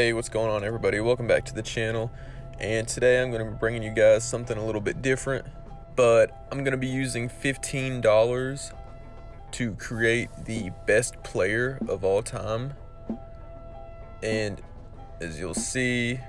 Hey, what's going on, everybody? Welcome back to the channel, and today I'm going to be bringing you guys something a little bit different, but I'm going to be using $15 to create the best player of all time. And as you'll see,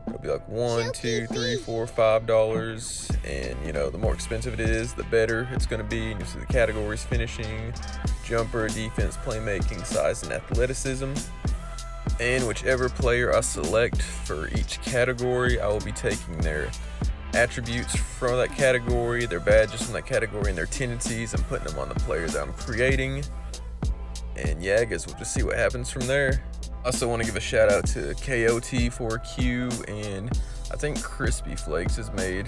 it'll be like $1, $2, $3, $4, $5, and you know, the more expensive it is, the better it's going to be. And you'll see the categories: finishing, jumper, defense, playmaking, size, and athleticism. And whichever player I select for each category, I will be taking their attributes from that category, their badges from that category, and their tendencies, and putting them on the player that I'm creating. And yeah, I guess we'll just see what happens from there. I also want to give a shout out to KOT4Q, and I think Crispy Flakes has made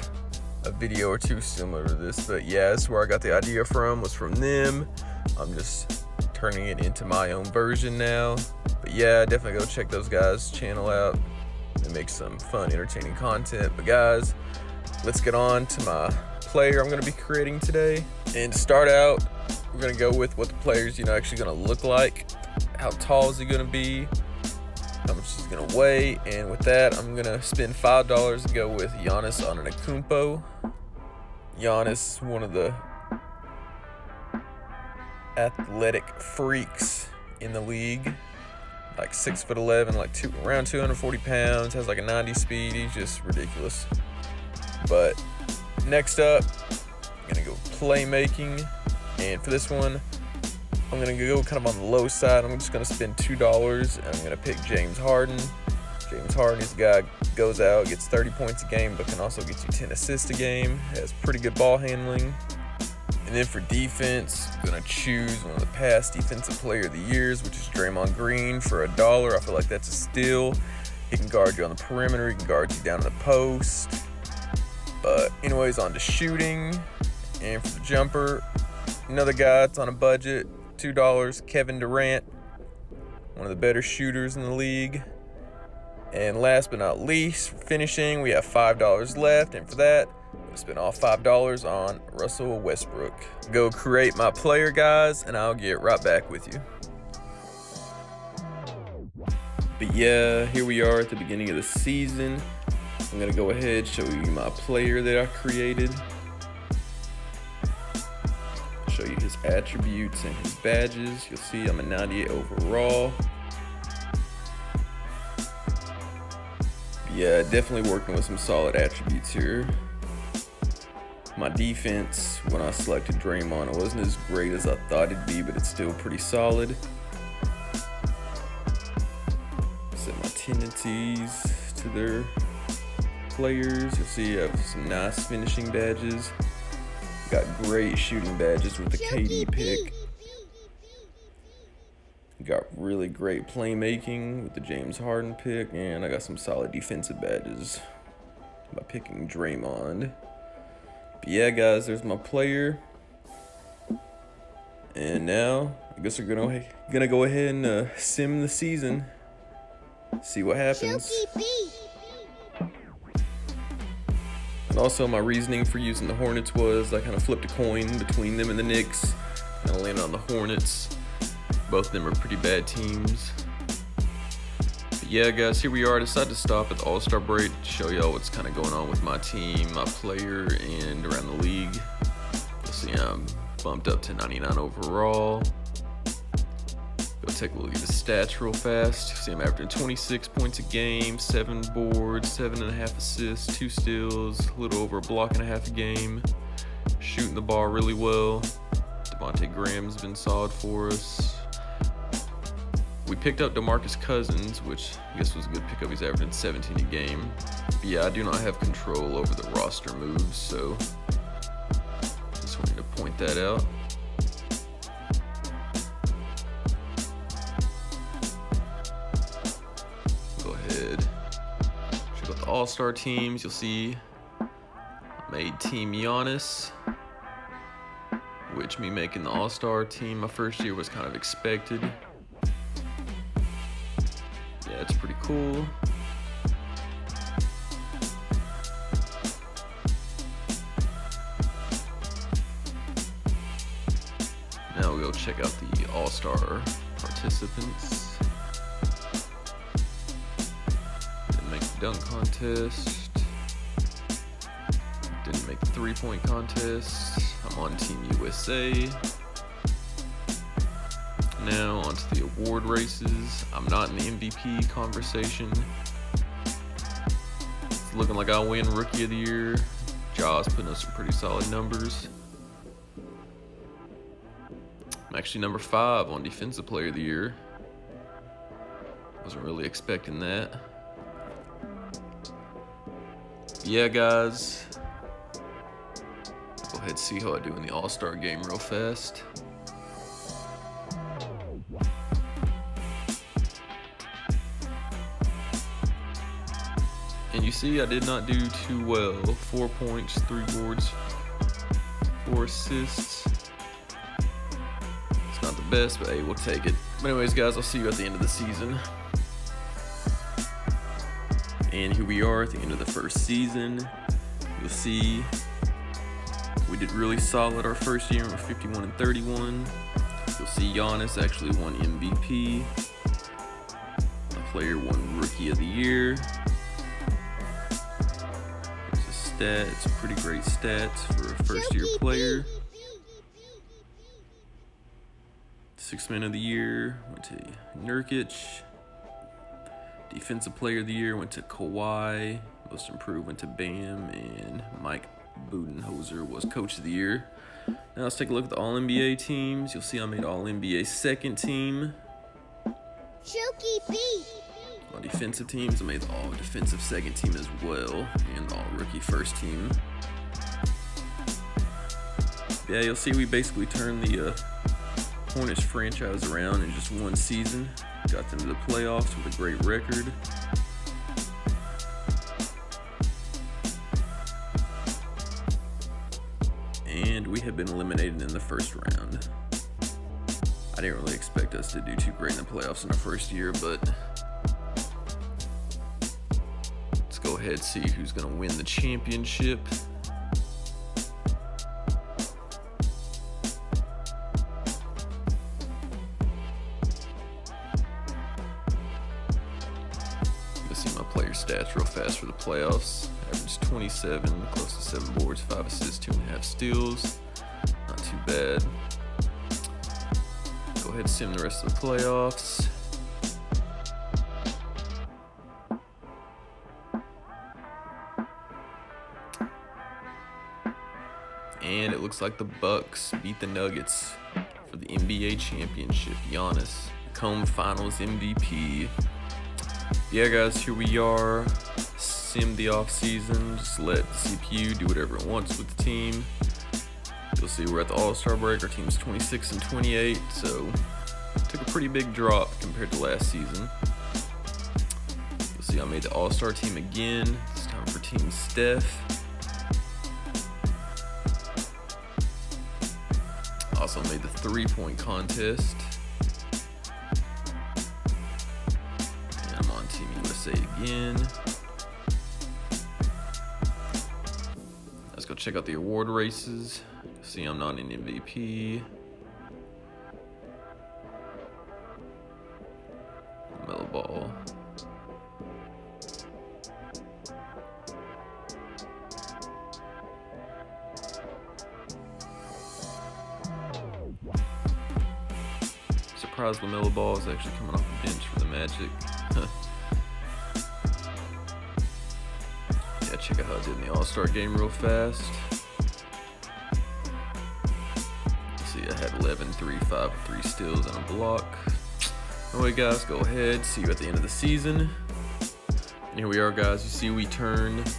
a video or two similar to this. But yeah, that's where I got the idea from, was from them. I'm just turning it into my own version now. But yeah, definitely go check those guys' channel out. They make some fun, entertaining content. But guys, let's get on to my player I'm going to be creating today. And to start out, we're going to go with what the player's actually going to look like. How tall is he going to be? How much is he going to weigh? And with that, I'm going to spend $5 to go with Giannis Antetokounmpo. Giannis, one of the athletic freaks in the league. Like 6'11", like around 240 pounds, has like a 90 speed. He's just ridiculous. But next up, I'm gonna go playmaking, and for this one, I'm gonna go kind of on the low side. I'm just gonna spend $2, and I'm gonna pick James Harden. James Harden is the guy who goes out, gets 30 points a game, but can also get you 10 assists a game. Has pretty good ball handling. And then for defense, I'm going to choose one of the past defensive player of the years, which is Draymond Green, for $1. I feel like that's a steal. He can guard you on the perimeter. He can guard you down in the post. But anyways, on to shooting. And for the jumper, another guy that's on a budget, $2, Kevin Durant, one of the better shooters in the league. And last but not least, for finishing, we have $5 left. And for that, I'm gonna spend all $5 on Russell Westbrook. Go create my player, guys, and I'll get right back with you. But yeah, here we are at the beginning of the season. I'm gonna go ahead and show you my player that I created. Show you his attributes and his badges. You'll see I'm a 98 overall. Yeah, definitely working with some solid attributes here. My defense, when I selected Draymond, it wasn't as great as I thought it'd be, but it's still pretty solid. Set my tendencies to their players. You'll see I have some nice finishing badges. Got great shooting badges with the KD pick. Got really great playmaking with the James Harden pick, and I got some solid defensive badges by picking Draymond. But yeah, guys, there's my player. And now, I guess we're gonna go ahead and sim the season. See what happens. And also, my reasoning for using the Hornets was I kind of flipped a coin between them and the Knicks, and I landed on the Hornets. Both of them are pretty bad teams. But yeah, guys, here we are. I decided to stop at the All-Star break to show y'all what's kind of going on with my team, my player, and around the league. You'll see I'm bumped up to 99 overall. Go take a look at the stats real fast. You see I'm averaging 26 points a game, 7 boards, 7.5 assists, 2 steals, a little over a block and a half a game. Shooting the ball really well. Devontae Graham's been solid for us. We picked up DeMarcus Cousins, which I guess was a good pickup. He's averaging 17 a game. But yeah, I do not have control over the roster moves, so just wanted to point that out. Go ahead, check out the All-Star teams. You'll see I made Team Giannis, which me making the All-Star team my first year was kind of expected. Yeah, it's pretty cool. Now we'll go check out the All-Star participants. dunk contest. Didn't make the 3-point contest. I'm on Team USA. Now onto the award races. I'm not in the MVP conversation. It's looking like I'll win Rookie of the Year. Jaws putting up some pretty solid numbers. I'm actually number 5 on Defensive Player of the Year. Wasn't really expecting that. Yeah, guys. Go ahead and see how I do in the All-Star game real fast. And you see I did not do too well. 4 points, 3 boards, 4 assists. It's not the best, but hey, we'll take it. But anyways, guys, I'll see you at the end of the season. And here we are at the end of the first season. You'll see we did really solid our first year. We're 51 and 31. You'll see Giannis actually won MVP. A player won Rookie of the Year. Stats, pretty great stats for a first-year player. 6th Man of the Year went to Nurkic. Defensive Player of the Year went to Kawhi. Most Improved went to Bam, and Mike Budenholzer was Coach of the Year. Now let's take a look at the All-NBA teams. You'll see I made All-NBA second team. On defensive teams, I made the all-defensive second team as well, and the all-rookie first team. Yeah, you'll see we basically turned the Hornets franchise around in just one season. Got them to the playoffs with a great record. And we have been eliminated in the first round. I didn't really expect us to do too great in the playoffs in our first year, but let's go ahead and see who's going to win the championship. You'll see my player stats real fast for the playoffs. Average 27, close to 7 boards, 5 assists, 2.5 steals. Not too bad. Go ahead and sim the rest of the playoffs. And it looks like the Bucks beat the Nuggets for the NBA championship. Giannis, become Finals MVP. Yeah, guys, here we are. Sim the off season. Just let the CPU do whatever it wants with the team. You'll see we're at the All-Star break. Our team's 26 and 28, so took a pretty big drop compared to last season. You'll see I made the All-Star team again. This time for Team Steph. Also made the 3-point contest. And I'm on Team USA again. Let's go check out the award races. See, I'm not an MVP. Mellow ball. Surprised LaMelo Ball is actually coming off the bench for the Magic. Yeah, check out how I did in the All-Star game real fast. See, I had 11, 3, 5, 3 steals and a block. Anyway, guys, go ahead. See you at the end of the season. And here we are, guys. You see, we turned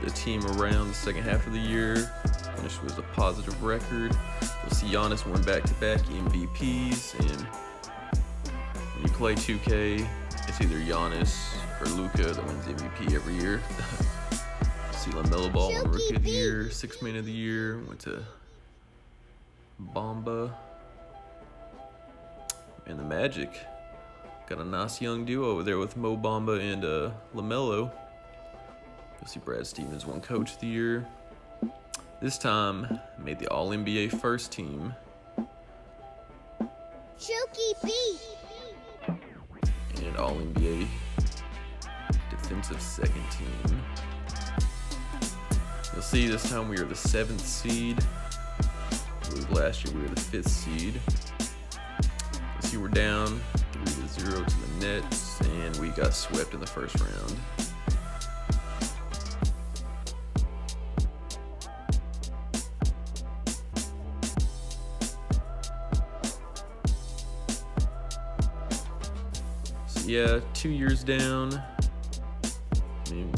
the team around the second half of the year. Finished with a positive record. You'll see Giannis won back-to-back MVPs, and when you play 2K, it's either Giannis or Luka that wins MVP every year. See LaMelo Ball won Rookie of the Year, 6th Man of the Year, went to Bamba. And the Magic got a nice young duo over there with Mo Bamba and LaMelo. You'll see Brad Stevens won Coach of the Year. This time, made the All-NBA first team. And All-NBA defensive second team. You'll see this time we are the 7th seed. I believe last year we were the 5th seed. You'll see we're down 3-0 to the Nets, and we got swept in the first round. Yeah, 2 years down. I mean,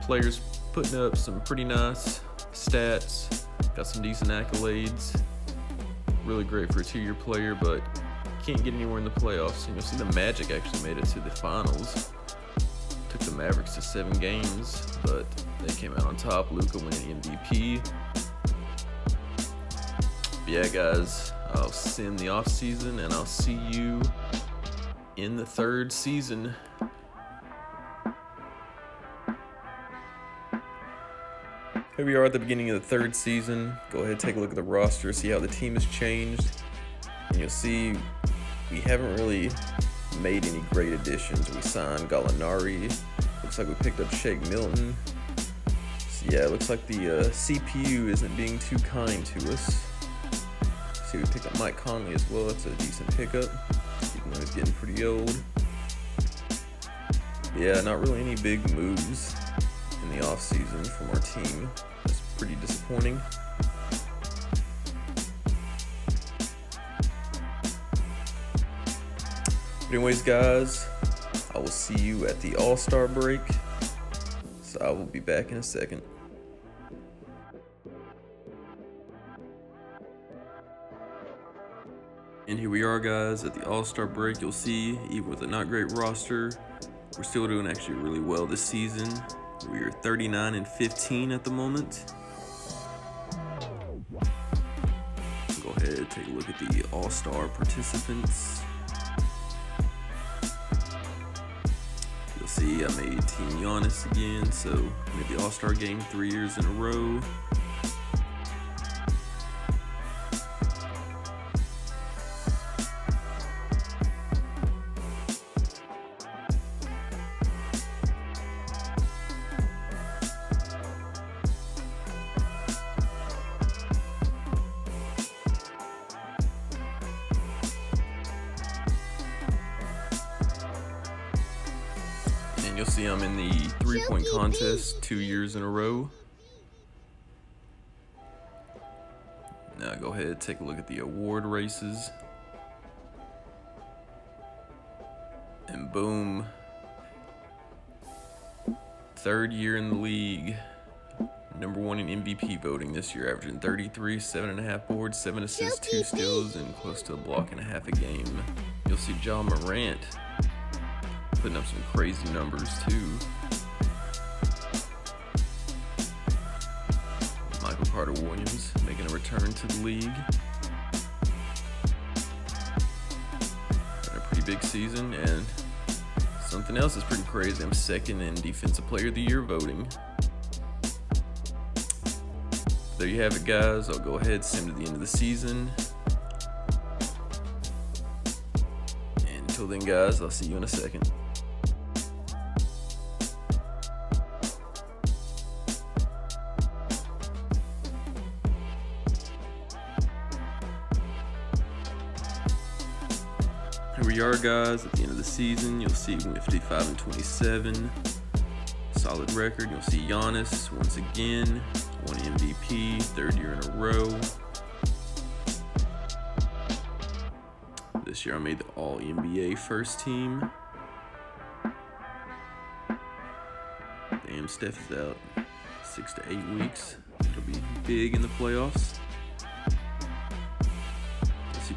players putting up some pretty nice stats, got some decent accolades. Really great for a 2-year player, but can't get anywhere in the playoffs. And you'll see the Magic actually made it to the finals. Took the Mavericks to 7 games, but they came out on top. Luka winning MVP. But yeah, guys, I'll send the off season, and I'll see you in the 3rd season. Here we are at the beginning of the 3rd season. Go ahead, take a look at the roster, see how the team has changed. And you'll see we haven't really made any great additions. We signed Gallinari. Looks like we picked up Shake Milton. So yeah, it looks like the CPU isn't being too kind to us. See, we picked up Mike Conley as well. That's a decent pickup, even though he's getting pretty old. Yeah, not really any big moves in the offseason from our team. That's pretty disappointing. But anyways, guys, I will see you at the All-Star break. So I will be back in a second. And here we are, guys, at the All-Star break. You'll see, even with a not great roster, we're still doing actually really well this season. We are 39-15 at the moment. Go ahead, take a look at the All-Star participants. You'll see I made Team Giannis again, so I made the All-Star game 3 years in a row. You'll see I'm in the 3-point contest 2 years in a row. Now go ahead, take a look at the award races. And boom. 3rd year in the league. #1 in MVP voting this year, averaging 33, 7.5 boards, 7 assists, 2 steals, and close to a block and a half a game. You'll see Ja Morant putting up some crazy numbers too. Michael Carter Williams making a return to the league. Had a pretty big season, and something else is pretty crazy. I'm 2nd in Defensive Player of the Year voting. There you have it, guys. I'll go ahead, send to the end of the season. And until then, guys, I'll see you in a second. Here we are, guys, at the end of the season. You'll see we went 55-27. Solid record. You'll see Giannis once again, won MVP, 3rd year in a row. This year I made the All-NBA first team. Damn, Steph is out 6 to 8 weeks. It'll be big in the playoffs.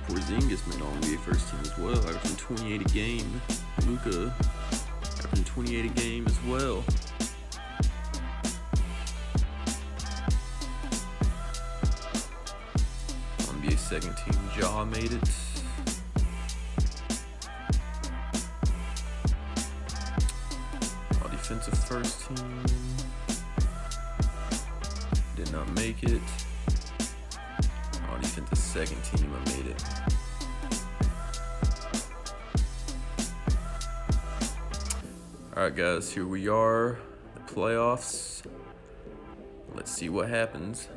Porzingis made All-NBA first team as well, averaging 28 a game. Luka averaging 28 a game as well. NBA second team, Ja made it. All defensive first team did not make it. Defensive second team, I made it. Alright guys, here we are, the playoffs. Let's see what happens.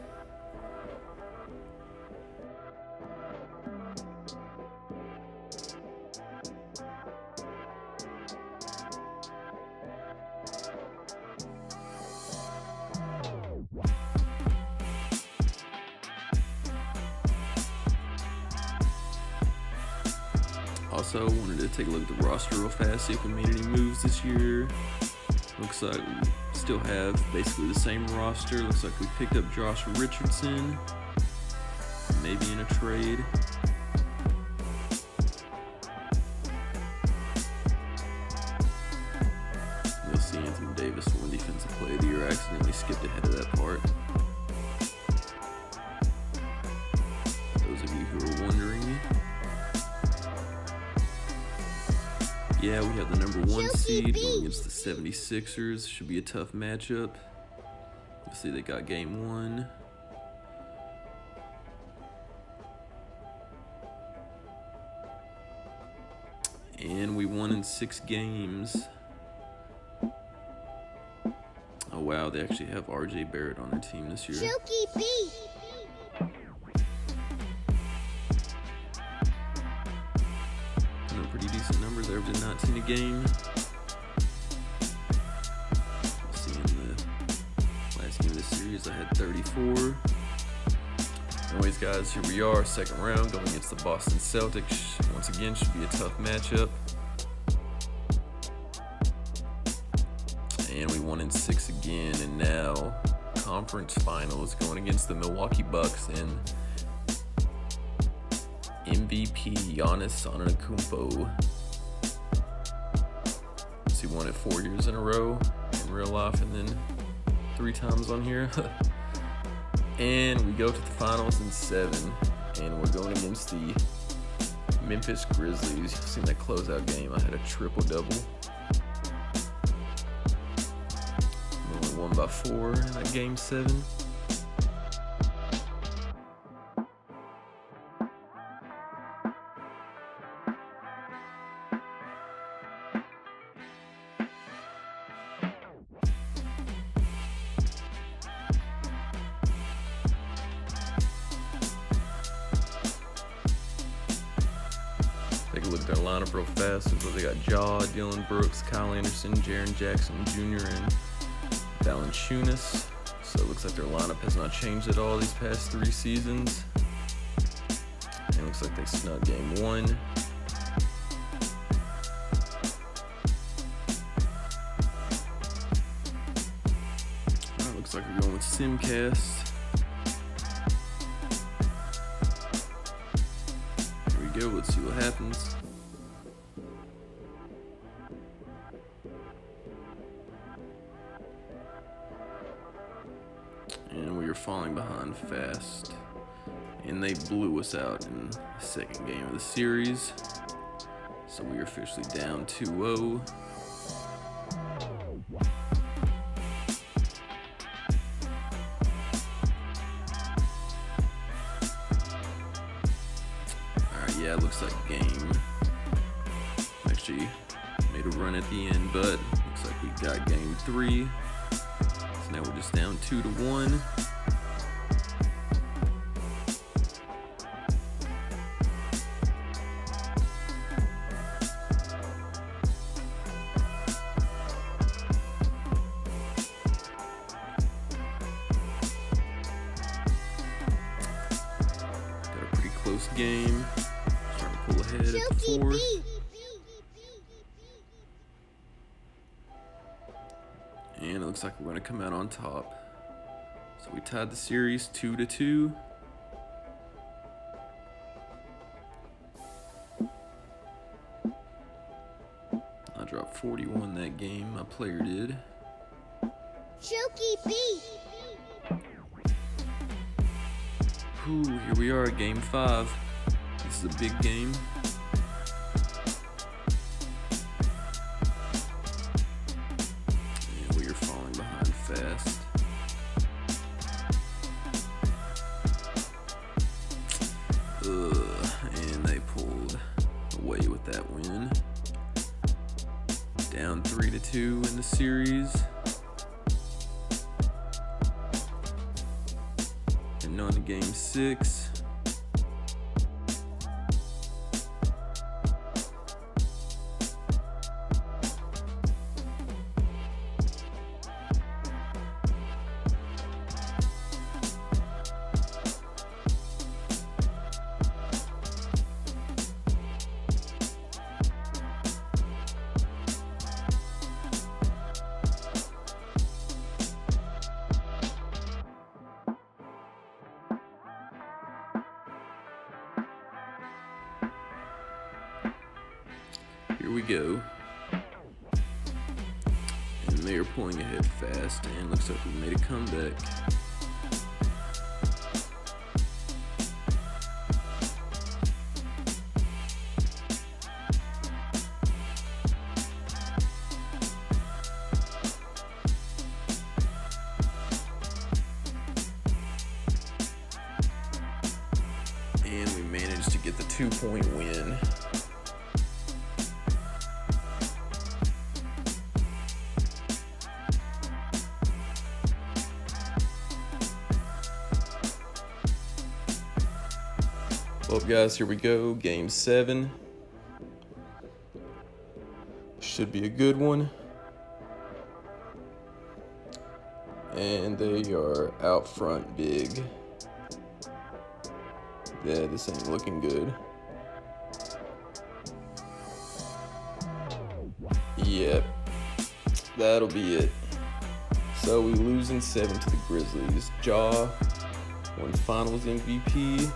Also, wanted to take a look at the roster real fast, see if we made any moves this year. Looks like we still have basically the same roster. Looks like we picked up Josh Richardson, maybe in a trade. You'll see Anthony Davis won Defensive Player of the Year. I accidentally skipped ahead of that part. Those of you who are wondering. Yeah, we have the #1 seed going against the 76ers. Should be a tough matchup. Let's see, they got game 1. And we won in 6 games. Oh wow, they actually have RJ Barrett on their team this year. Pretty decent numbers, averaging 19 a game. Let's see, in the last game of the series, I had 34. Anyways, guys, here we are, second round, going against the Boston Celtics. Once again, should be a tough matchup. And we won in 6 again, and now conference finals, going against the Milwaukee Bucks and MVP Giannis Antetokounmpo. He won it 4 years in a row in real life, and then 3 times on here. And we go to the finals in 7, and we're going against the Memphis Grizzlies. You've seen that closeout game. I had a triple-double. We only won by 4 in that game 7. Take a look at their lineup real fast. So they got Jaw, Dylan Brooks, Kyle Anderson, Jaren Jackson Jr., and Valanciunas. So it looks like their lineup has not changed at all these past 3 seasons. And it looks like they snuck game 1. Looks like we're going with Simcast. Go, let's see what happens. And we are falling behind fast, and they blew us out in the second game of the series, so we are officially down 2-0. Yeah, it looks like game. Actually made a run at the end, but looks like we got game 3. So now we're just down 2-1. Got a pretty close game. Pull ahead at the 4. And it looks like we're going to come out on top. So we tied the series 2-2. I dropped 41 that game. My player did. Whew, here we are at game 5. This is a big game. And we are falling behind fast. And they pulled away with that win. Down 3-2. 3-2 in the series. And on to game 6. Here we go. And they are pulling ahead fast, and looks like we made a comeback. And we managed to get the 2-point win. Well, guys, here we go. Game 7. Should be a good one. And they are out front big. Yeah, this ain't looking good. Yep, that'll be it. So we lose in 7 to the Grizzlies. Ja won Finals MVP.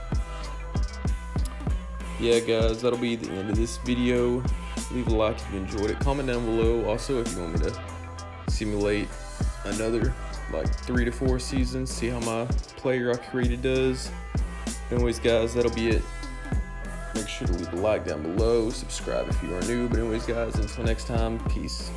Yeah, guys, that'll be the end of this video. Leave a like if you enjoyed it. Comment down below also if you want me to simulate another like 3 to 4 seasons, see how my player I created does. Anyways, guys, that'll be it. Make sure to leave a like down below, subscribe if you are new. But anyways, guys, until next time, peace.